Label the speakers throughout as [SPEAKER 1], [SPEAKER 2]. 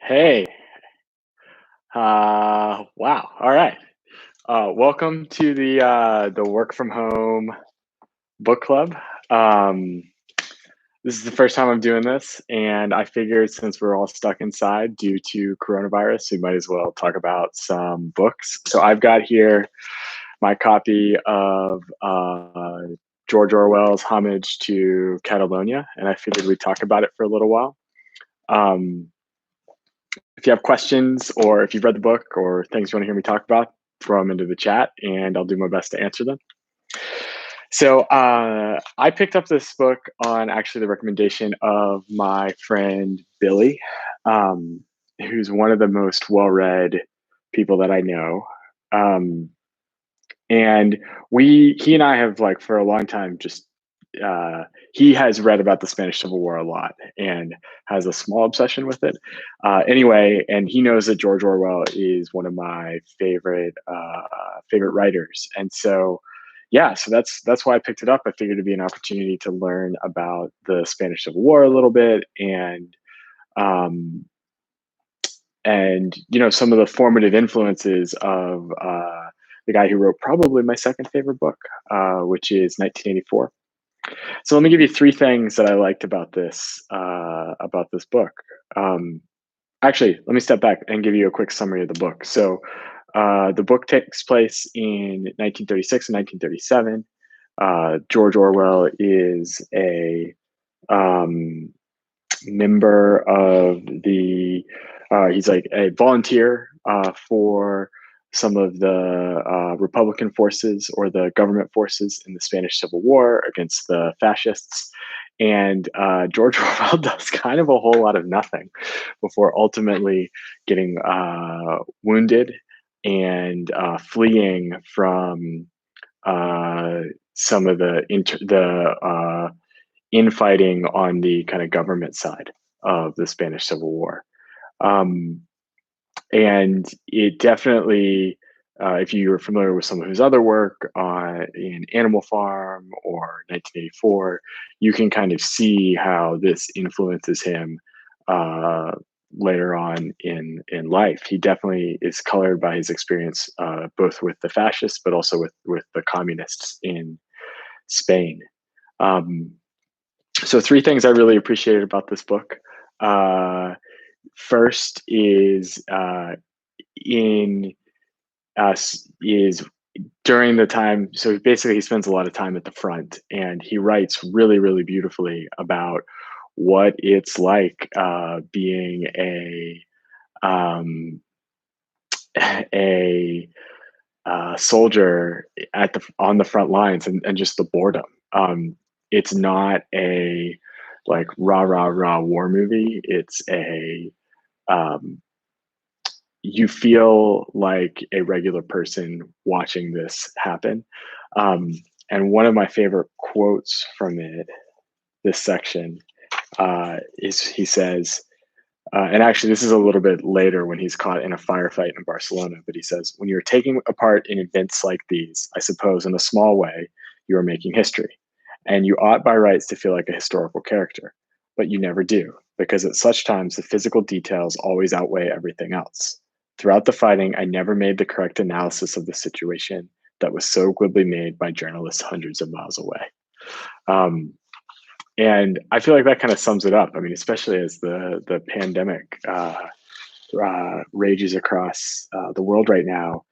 [SPEAKER 1] Hey, wow. All right. Welcome to the work from home book club. Um, this is the first time I'm doing this, and I figured since we're all stuck inside due to coronavirus, we might as well talk about some books. So I've got here my copy of George Orwell's Homage to Catalonia, and I figured we'd talk about it for a little while. Um, if you have questions or if you've read the book or things you want to hear me talk about, throw them into the chat and I'll do my best to answer them. So I picked up this book on actually the recommendation of my friend Billy, um, who's one of the most well-read people that I know. Um, and he and I have like for a long time just he has read about the Spanish Civil War a lot and has a small obsession with it. Anyway, and he knows that George Orwell is one of my favorite writers, and so yeah, so that's why I picked it up. I figured it'd be an opportunity to learn about the Spanish Civil War a little bit, um, and some of the formative influences of the guy who wrote probably my second favorite book, which is 1984. So let me give you three things that I liked about this book. Um, Actually, let me step back and give you a quick summary of the book. So the book takes place in 1936 and 1937. George Orwell is a um, member of he's like a volunteer for some of the Republican forces or the government forces in the Spanish Civil War against the fascists. And George Orwell does kind of a whole lot of nothing before ultimately getting wounded and fleeing from uh, some of the infighting on the kind of government side of the Spanish Civil War. Um, and it definitely, if you're familiar with some of his other work in Animal Farm or 1984, you can kind of see how this influences him uh, later on in life. He definitely is colored by his experience both with the fascists, but also with the communists in Spain. Um, so three things I really appreciated about this book. Uh, First in is during the time. So basically, he spends a lot of time at the front, and he writes really, really beautifully about what it's like being um, a soldier on the front lines and just the boredom. It's not a like rah rah rah war movie. It's a um, you feel like a regular person watching this happen. Um, and one of my favorite quotes from this section, is he says, and actually, this is a little bit later when he's caught in a firefight in Barcelona, but he says, when you're taking apart in events like these, I suppose in a small way, you are making history. And you ought by rights to feel like a historical character, but you never do, because at such times the physical details always outweigh everything else. Throughout the fighting, I never made the correct analysis of the situation that was so glibly made by journalists hundreds of miles away. Um, and I feel like that kind of sums it up. I mean, especially as the pandemic rages across the world right now,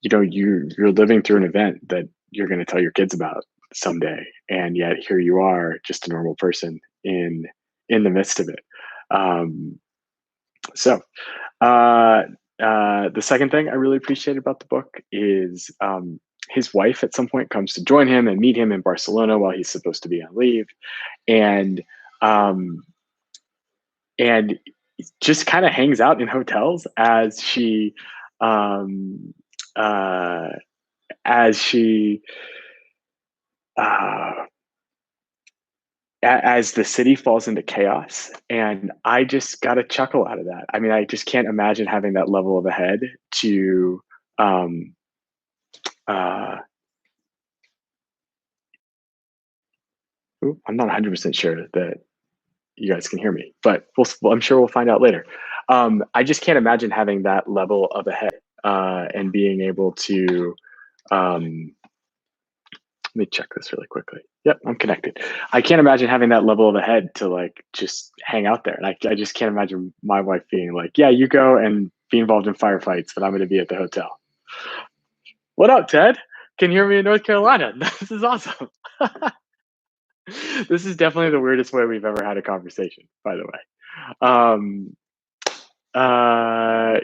[SPEAKER 1] you're living through an event that you're going to tell your kids about someday, and yet here you are, just a normal person in the midst of it. Um, so uh, the second thing I really appreciate about the book is his wife at some point comes to join him and meet him in Barcelona while he's supposed to be on leave, and um, and just kind of hangs out in hotels um, uh, as she uh, as the city falls into chaos. And I just got a chuckle out of that. I mean, I just can't imagine having that level of a head to um, uh, I'm not 100% sure that you guys can hear me, but I'm sure we'll find out later. I just can't imagine having that level of a head and being able to. Um, Let me check this really quickly. Yep, I'm connected. I can't imagine having that level of a head to like just hang out there. And I just can't imagine my wife being like, yeah, you go and be involved in firefights, but I'm going to be at the hotel. What up, Ted? Can you hear me in North Carolina? This is awesome. This is definitely the weirdest way we've ever had a conversation, by the way.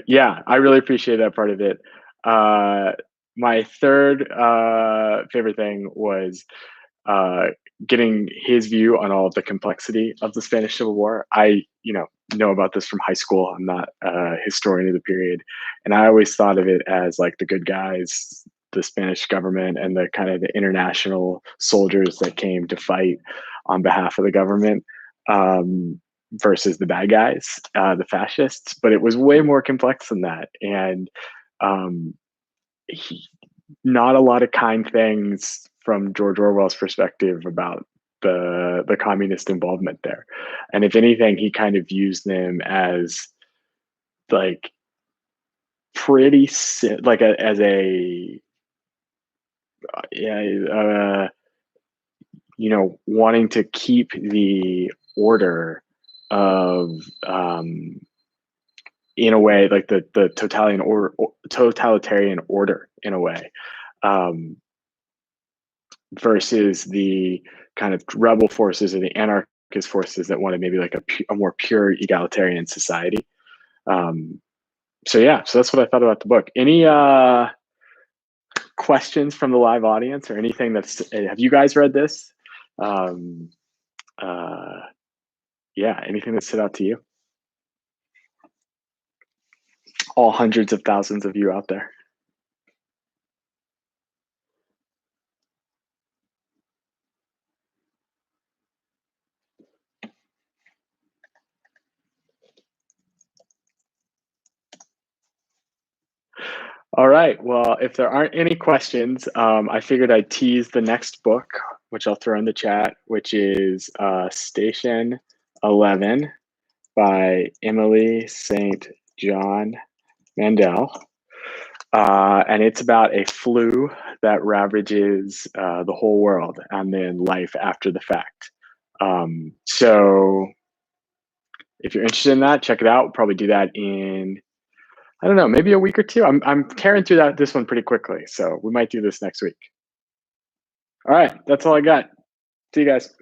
[SPEAKER 1] Yeah, I really appreciate that part of it. Uh, my third favorite thing was uh, getting his view on all of the complexity of the Spanish Civil War. I, know about this from high school. I'm not a historian of the period, and I always thought of it as like the good guys, the Spanish government, and the kind of the international soldiers that came to fight on behalf of the government. Versus the bad guys, the fascists, but it was way more complex than that. And um, he, not a lot of kind things from George Orwell's perspective about the communist involvement there. And if anything, he kind of used them as like pretty like as a yeah, wanting to keep the order of in a way like the totalitarian order in a way, um, versus the kind of rebel forces or the anarchist forces that wanted maybe like a more pure egalitarian society. Um, so yeah, so that's what I thought about the book. Any questions from the live audience or anything have you guys read this? Um, uh, yeah, anything that stood out to you? All hundreds of thousands of you out there. All right. Well, if there aren't any questions, I figured I'd tease the next book, which I'll throw in the chat, which is Station 11 by Emily St. John Mandel. And it's about a flu that ravages the whole world and then life after the fact. So if you're interested in that, check it out. We'll probably do that in, I don't know, maybe a week or two. I'm tearing through this one pretty quickly, so we might do this next week. All right, that's all I got. See you guys.